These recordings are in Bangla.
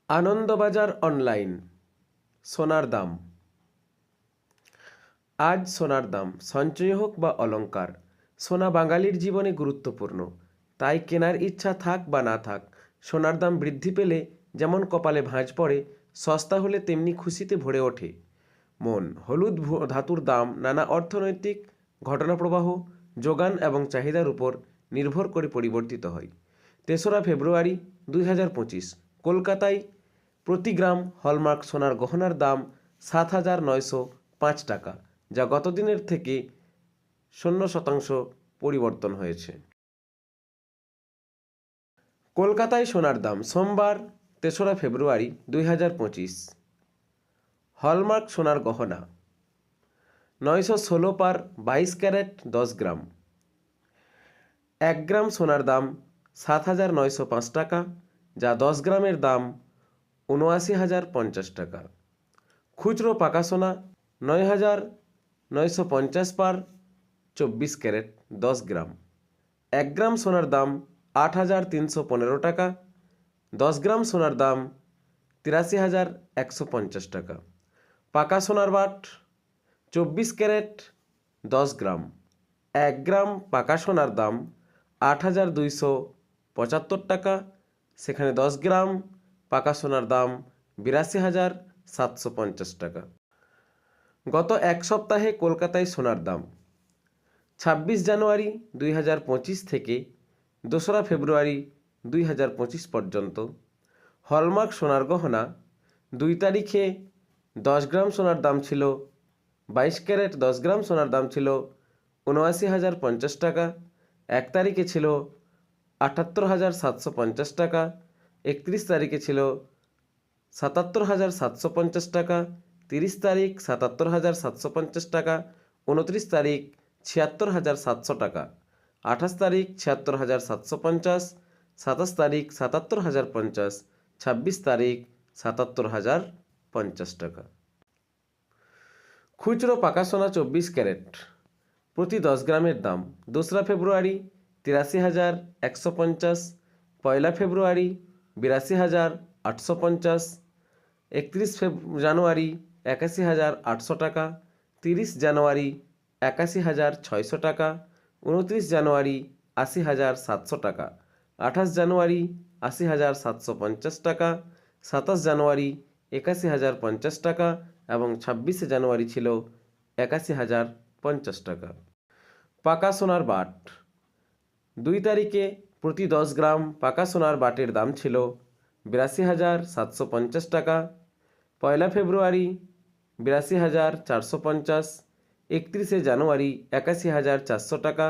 আনন্দবাজার অনলাইন। সোনার দাম। আজ সোনার দাম সঞ্চয় হোক বা অলংকার, সোনা বাঙালির জীবনে গুরুত্বপূর্ণ। তাই কেনার ইচ্ছা থাক বা না থাক, সোনার দাম বৃদ্ধি পেলে যেমন কপালে ভাঁজ পড়ে, সস্তা হলে তেমনি খুশিতে ভরে ওঠে মন। হলুদ ধাতুর দাম নানা অর্থনৈতিক ঘটনাপ্রবাহ, যোগান এবং চাহিদার উপর নির্ভর করে পরিবর্তিত হয়। 3রা ফেব্রুয়ারি 2025 কলকাতায় প্রতি গ্রাম হলমার্ক সোনার গহনার দাম 7,905 টাকা, যা গত দিনের থেকে 0% পরিবর্তন হয়েছে। কলকাতায় সোনার দাম সোমবার 3রা ফেব্রুয়ারি 2025। হলমার্ক সোনার গহনা 916 পার 22 ক্যারেট 10 গ্রাম। 1 গ্রাম সোনার দাম 7,905 টাকা, যা 10 গ্রামের দাম 79,050 টাকা। খুচরো পাকা সোনা 9,950 পার 24 ক্যারেট 10 গ্রাম। 1 গ্রাম সোনার দাম 8,315 টাকা, 10 গ্রাম সোনার দাম 83,150 টাকা। পাকা সোনার বাট 24 ক্যারেট 10 গ্রাম। 1 গ্রাম পাকা সোনার দাম 8,275 টাকা, সেখানে 10 গ্রাম পাকা সোনার দাম 82,750 টাকা। গত এক সপ্তাহে কলকাতায় সোনার দাম 26 জানুয়ারি 2025 থেকে 2রা ফেব্রুয়ারি 2025 পর্যন্ত। হলমার্ক সোনার গহনা 2 তারিখে 10 গ্রাম সোনার দাম ছিল 22 ক্যারেট 10 গ্রাম সোনার দাম ছিল 79,050 টাকা। 1 তারিখে ছিল 78,750 টাকা। 31 তারিখে ছিল 77,750 টাকা। 30 তারিখ 77,750 টাকা। 29 তারিখ 76,700 টাকা। 28 তারিখ 76,750। 27 তারিখ 77,050। 26 তারিখ 77,050 টাকা। খুচরো পাকা সোনা 24 ক্যারেট প্রতি 10 গ্রামের দাম 2রা ফেব্রুয়ারি 83,150, 1 ফেব্রুয়ারি 82,850, 31 জানুয়ারি 81,800 টাকা, 30 জানুয়ারি 81,600 টাকা, 29 জানুয়ারি 80,700 টাকা, 28 জানুয়ারি 80,750 টাকা, 27 জানুয়ারি 81,050 টাকা এবং 26 জানুয়ারি ছিল 81,050 টাকা। পাকা সোনার বাট 2 তারিখে প্রতি 10 গ্রাম পাকা সোনার বাটের দাম ছিল 82,750 টাকা। 1 ফেব্রুয়ারি 82,450, 31 জানুয়ারি 81,400 টাকা,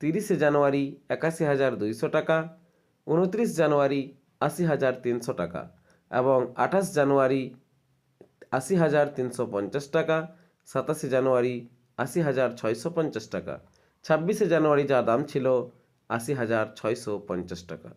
30 জানুয়ারি 81,200 টাকা, 29 জানুয়ারি 80,300 টাকা এবং 28 জানুয়ারি 80,350 টাকা। 27 জানুয়ারি 80,650 টাকা। 26 জানুয়ারি যা দাম ছিল 80,650 টাকা।